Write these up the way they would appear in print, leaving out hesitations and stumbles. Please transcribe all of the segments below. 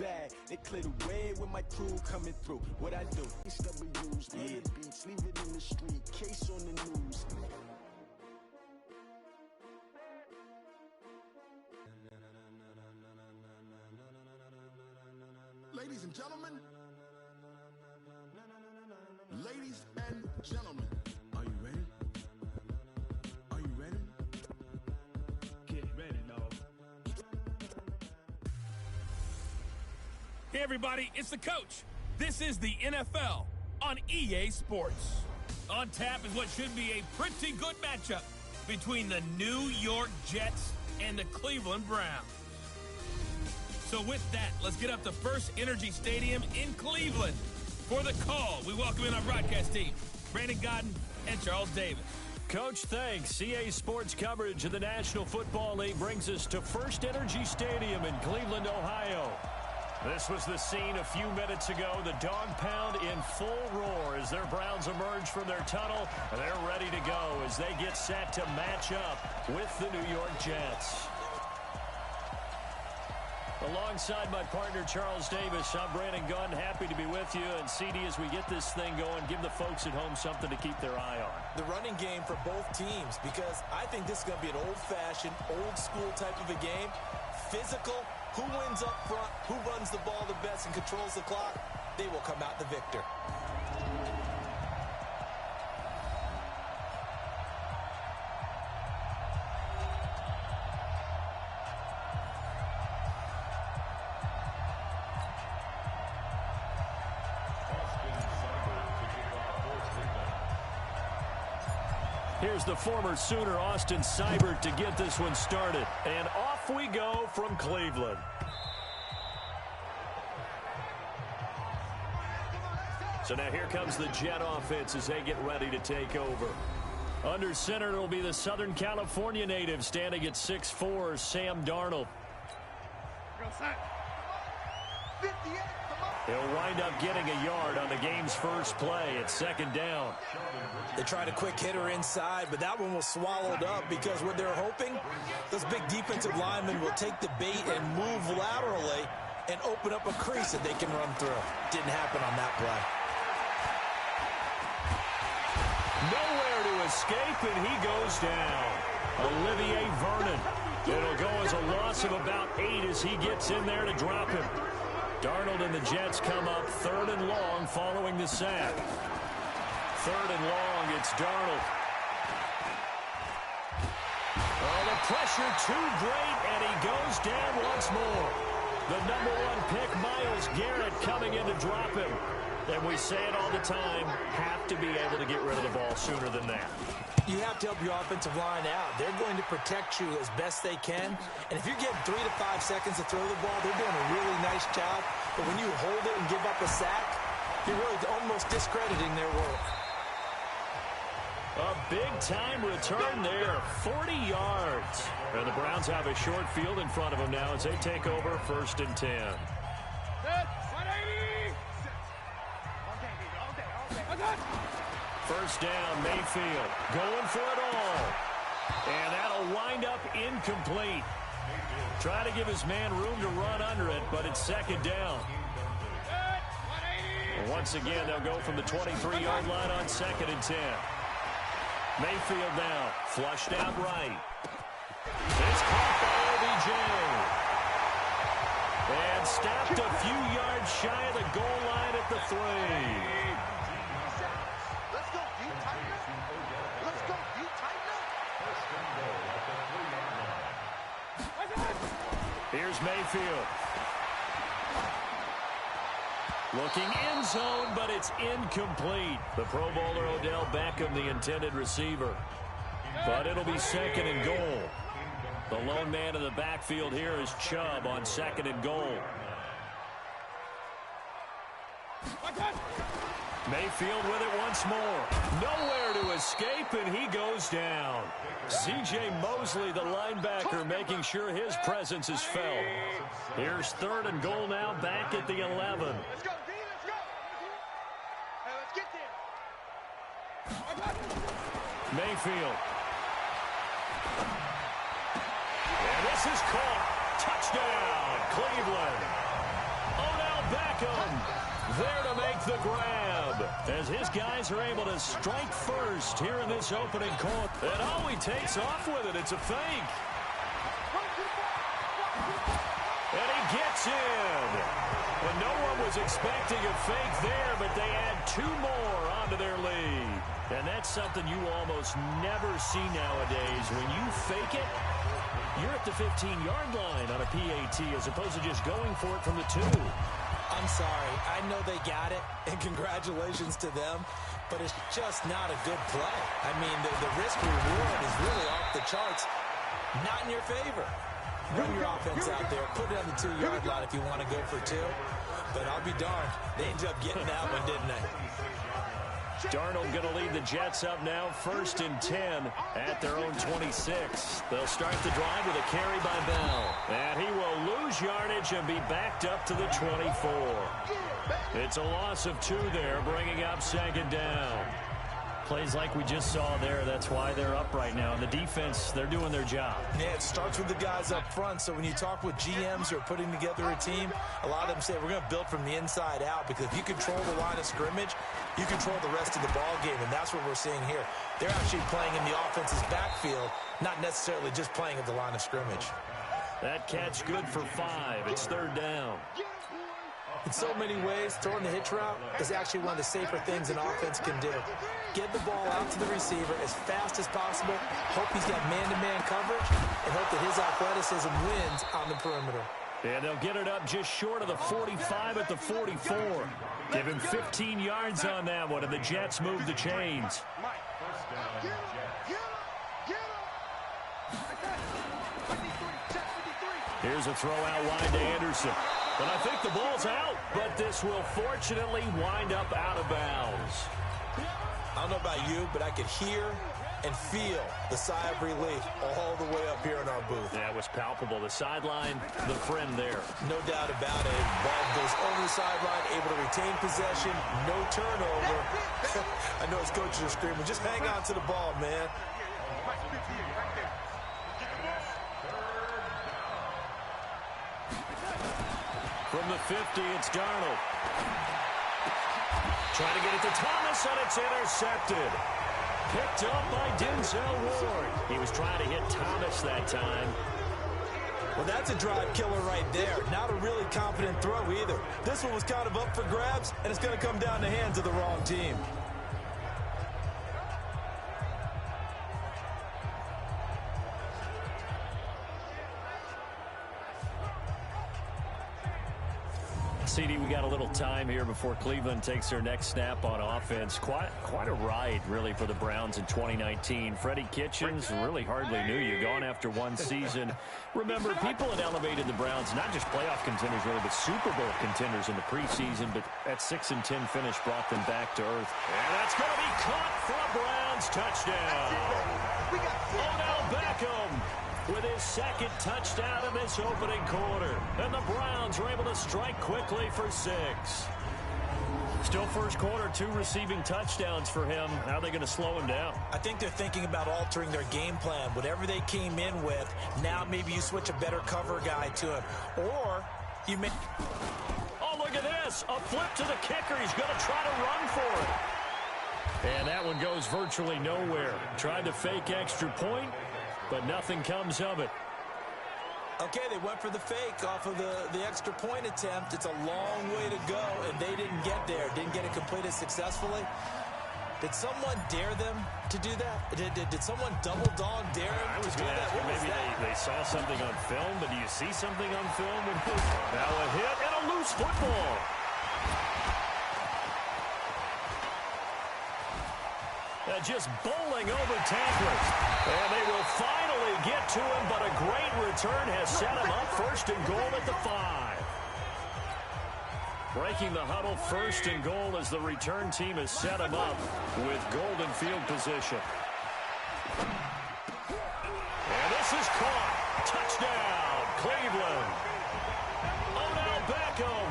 bag. They clear the way with my crew coming through. What I do? HWs, yeah. Beats, leave it in the street. Case on the news. Ladies and gentlemen. Ladies and gentlemen. Are you ready? Are you ready? Get ready, dog. Hey everybody, it's the coach. This is the NFL on EA Sports. On tap is what should be a pretty good matchup between the New York Jets and the Cleveland Browns. So with that, let's get up to First Energy Stadium in Cleveland. For the call, we welcome in our broadcast team, Brandon Godden and Charles Davis. Coach, thanks. EA Sports coverage of the National Football League brings us to First Energy Stadium in Cleveland, Ohio. This was the scene a few minutes ago. The dog pound in full roar as their Browns emerge from their tunnel. They're ready to go as they get set to match up with the New York Jets. Alongside my partner, Charles Davis, I'm Brandon Gunn. Happy to be with you. And CD, as we get this thing going, give the folks at home something to keep their eye on. The running game for both teams, because I think this is going to be an old-fashioned, old-school type of a game. Physical, who wins up front, who runs the ball the best and controls the clock, they will come out the victor. Here's the former Sooner, Austin Seibert, to get this one started. And off we go from Cleveland. So now here comes the Jet offense as they get ready to take over. Under center, it'll be the Southern California native standing at 6'4", Sam Darnold. He'll wind up getting a yard on the game's first play at second down. They tried a quick hitter inside, but that one was swallowed up because what they're hoping, those big defensive linemen will take the bait and move laterally and open up a crease that they can run through. Didn't happen on that play. Nowhere to escape, and he goes down. Olivier Vernon. It'll go as a loss of about 8 as he gets in there to drop him. Darnold and the Jets come up 3rd and long following the sack. 3rd and long, it's Darnold. Oh, the pressure too great, and he goes down once more. The #1 pick, Myles Garrett, coming in to drop him. And we say it all the time, have to be able to get rid of the ball sooner than that. You have to help your offensive line out. They're going to protect you as best they can. And if you're getting 3 to 5 seconds to throw the ball, they're doing a really nice job. But when you hold it and give up a sack, you're really almost discrediting their work. A big-time return there, 40 yards. And the Browns have a short field in front of them now as they take over 1st and 10. First down, Mayfield going for it all. And that'll wind up incomplete. Try to give his man room to run under it, but it's 2nd down. And once again, they'll go from the 23-yard line on 2nd and 10. Mayfield now, flushed out right. It's caught by OBJ. And stopped a few yards shy of the goal line at the 3. Let's go, you tighten up. Let's go, you tighten up. Here's Mayfield. Looking end zone, but it's incomplete. The Pro Bowler Odell Beckham, the intended receiver. But it'll be 2nd and goal. The lone man in the backfield here is Chubb on 2nd and goal. Mayfield with it once more. Nowhere to escape, and he goes down. C.J. Mosley, the linebacker, making sure his presence is felt. Here's 3rd and goal now, back at the 11. Let's go, D, let's go. Hey, let's get there. Mayfield. And this is caught. Touchdown, Cleveland. Beckham there to make the grab, as his guys are able to strike first here in this opening quarter. And oh, he takes off with it. It's a fake. And he gets in. And no one was expecting a fake there, but they add 2 more onto their lead. And that's something you almost never see nowadays. When you fake it, you're at the 15-yard line on a PAT as opposed to just going for it from the 2. I'm sorry. I know they got it, and congratulations to them, but it's just not a good play. I mean, the risk-reward is really off the charts. Not in your favor. Run your offense out there. Put it on the 2-yard line if you want to go for 2. But I'll be darned. They ended up getting that one, didn't they? Darnold going to lead the Jets up now, 1st and 10 at their own 26. They'll start the drive with a carry by Bell. And he will lose yardage and be backed up to the 24. It's a loss of 2 there, bringing up 2nd down. Plays like we just saw there, that's why they're up right now. And the defense, they're doing their job. Yeah, it starts with the guys up front. So when you talk with GMs who are putting together a team, a lot of them say, we're going to build from the inside out, because if you control the line of scrimmage, you control the rest of the ball game, and that's what we're seeing here. They're actually playing in the offense's backfield, not necessarily just playing at the line of scrimmage. That catch good for 5. It's 3rd down. In so many ways, throwing the hitch route is actually one of the safer things an offense can do. Get the ball out to the receiver as fast as possible, hope he's got man-to-man coverage, and hope that his athleticism wins on the perimeter. And they'll get it up just short of the 45 at the 44. Give him 15 yards on that one, and the Jets move the chains. Here's a throw out wide to Anderson. And I think the ball's out, but this will fortunately wind up out of bounds. I don't know about you, but I could hear and feel the sigh of relief all the way up here in our booth. Yeah, it was palpable. The sideline, the friend there. No doubt about it. Ball goes over the sideline, able to retain possession, no turnover. I know his coaches are screaming, just hang on to the ball, man. From the 50, it's Darnold. Trying to get it to Thomas, and it's intercepted. Picked up by Denzel Ward. He was trying to hit Thomas that time. Well, that's a drive killer right there. Not a really confident throw either. This one was kind of up for grabs, and it's going to come down the hands of the wrong team. CD, we got a little time here before Cleveland takes their next snap on offense. Quite a ride, really, for the Browns in 2019. Freddie Kitchens really hardly knew you. Gone after one season. Remember, people had elevated the Browns, not just playoff contenders, really, but Super Bowl contenders in the preseason. But that 6-10 finish brought them back to earth. And that's going to be caught for a Browns touchdown. Odell Beckham with his 2nd touchdown in this opening quarter. And the Browns are able to strike quickly for 6. Still first quarter, 2 receiving touchdowns for him. How are they going to slow him down? I think they're thinking about altering their game plan. Whatever they came in with, now maybe you switch a better cover guy to him. Or you may... Oh, look at this. A flip to the kicker. He's going to try to run for it. And that one goes virtually nowhere. Tried to fake extra point, but nothing comes of it. Okay, they went for the fake off of the extra point attempt. It's a long way to go, and they didn't get there. Didn't get it completed successfully. Did someone dare them to do that? Did someone double dog dare them I was to do going to ask that? you, maybe they saw something on film, but do you see something on film? Now a hit and a loose football. Just bowling over tacklers. And they will finally get to him, but a great return has set him up 1st and goal at the 5. Breaking the huddle, 1st and goal as the return team has set him up with golden field position. And this is caught. Touchdown, Cleveland. Odell Beckham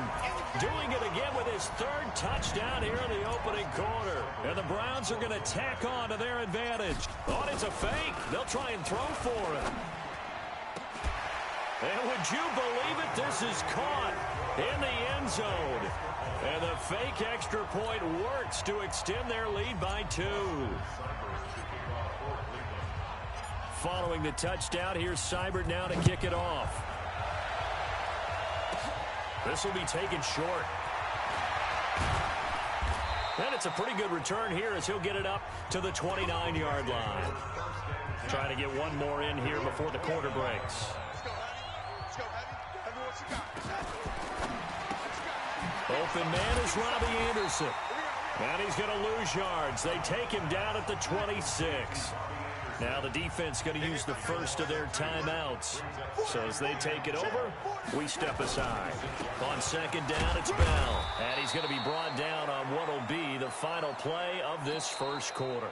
doing it again with his 3rd touchdown here in the opening quarter. And the Browns are going to tack on to their advantage. Oh, it's a fake. They'll try and throw for it. And would you believe it? This is caught. in the end zone. And the fake extra point works to extend their lead by 2. Following the touchdown, here's Seibert now to kick it off. This will be taken short. And it's a pretty good return here as he'll get it up to the 29-yard line. Trying to get one more in here before the quarter breaks. Open man is Robbie Anderson. And he's going to lose yards. They take him down at the 26. Now the defense going to use the first of their timeouts. So as they take it over, we step aside. On second down, it's Bell. And he's going to be brought down on what will be the final play of this first quarter.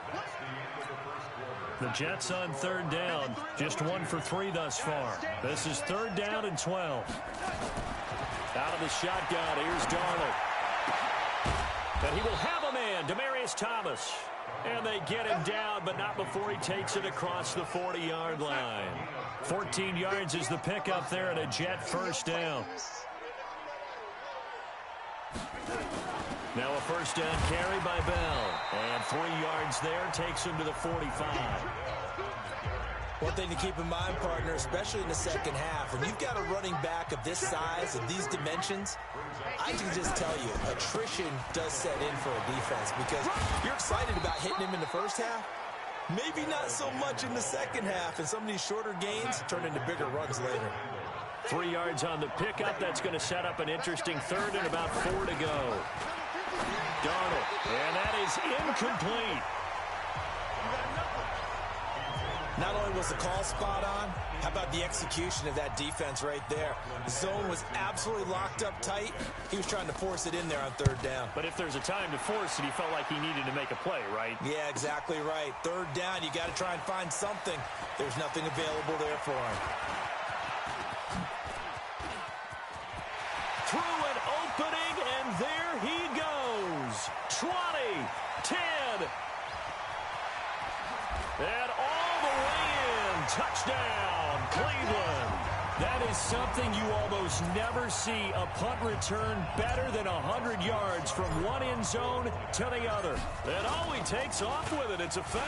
The Jets on third down, just 1 for 3 thus far. This is third down and 12. Out of the shotgun, here's Darnold. And he will have a man, Demaryius Thomas. And they get him down, but not before he takes it across the 40-yard line. 14 yards is the pickup there and a Jet first down. Now a first down carry by Bell. And 3 yards there takes him to the 45. One thing to keep in mind, partner, especially in the second half, when you've got a running back of this size, of these dimensions, I can just tell you, attrition does set in for a defense because you're excited about hitting him in the first half. Maybe not so much in the second half, and some of these shorter gains turn into bigger runs later. 3 yards on the pickup. That's going to set up an interesting third and about 4 to go. Darnold, and that is incomplete. Not only was the call spot on, how about the execution of that defense right there? The zone was absolutely locked up tight. He was trying to force it in there on third down. But if there's a time to force it, he felt like he needed to make a play, right? Yeah, exactly right. Third down, you got to try and find something. There's nothing available there for him. Through an opening, and there he goes. 20, 10, and all the way in. Touchdown, Cleveland. That is something you almost never see. A punt return better than 100 yards from one end zone to the other. And oh, he takes off with it. It's a fake.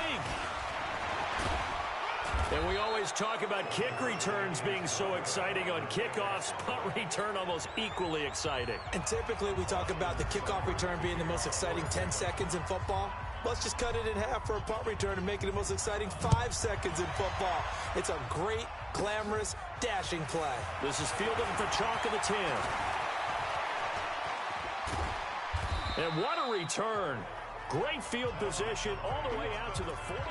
And we always talk about kick returns being so exciting. On kickoffs, punt return almost equally exciting. And typically we talk about the kickoff return being the most exciting 10 seconds in football. Let's just cut it in half for a punt return and make it the most exciting 5 seconds in football. It's a great, glamorous, dashing play. This is fielded at the chalk of the 10. And what a return. Great field position all the way out to the 48.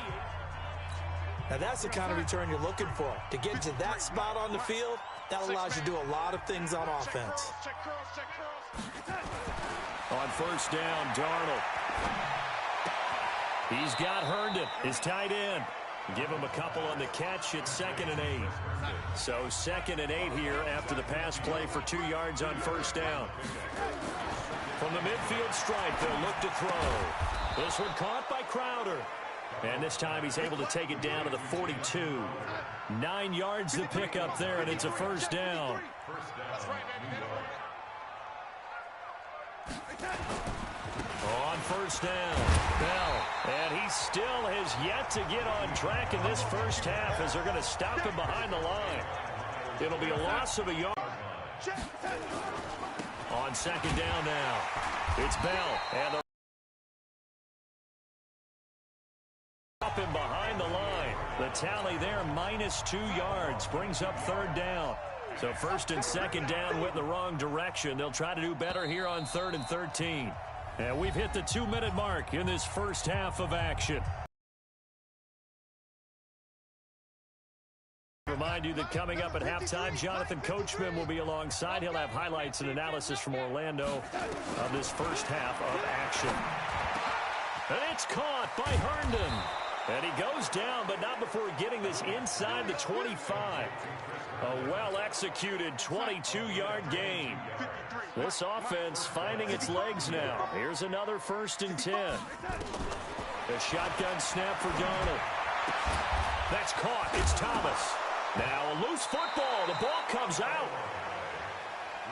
Now that's the kind of return you're looking for. To get to that spot on the field, that allows you to do a lot of things on offense. On first down, Darnold. He's got Herndon, his tight end. Give him a couple on the catch. It's 2nd and 8. So 2nd and 8 here after the pass play for 2 yards on first down. From the midfield stripe, they'll look to throw. This one caught by Crowder. And this time he's able to take it down to the 42. 9 yards to pick up there, and it's a first down. On first down, Bell. And he still has yet to get on track in this first half as they're going to stop him behind the line. It'll be a loss of a yard. On second down now, it's Bell. And the up him behind the line. The tally there, -2 yards, brings up third down. So first and second down went in the wrong direction. They'll try to do better here on 3rd and 13. And we've hit the 2-minute mark in this first half of action. Remind you that coming up at halftime, Jonathan Coachman will be alongside. He'll have highlights and analysis from Orlando of this first half of action. And it's caught by Herndon. And he goes down, but not before getting this inside the 25. A well-executed 22-yard gain. This offense finding its legs now. Here's another 1st and 10. A shotgun snap for Darnold. That's caught. It's Thomas. Now a loose football. The ball comes out.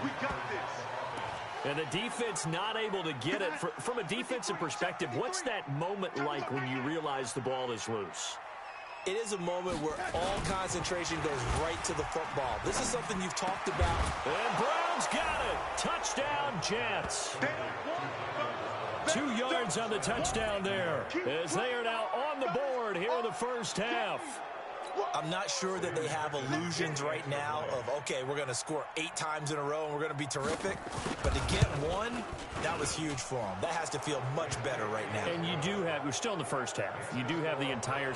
We got this. And the defense not able to get it. From a defensive perspective, what's that moment like when you realize the ball is loose? It is a moment where all concentration goes right to the football. This is something you've talked about. And Brown's got it. Touchdown, Jets. 2 yards on the touchdown there, as they are now on the board here in the first half. I'm not sure that they have illusions right now of, okay, we're going to score 8 times in a row and we're going to be terrific. But to get one, that was huge for them. That has to feel much better right now. And you do have, we're still in the first half. You do have the entire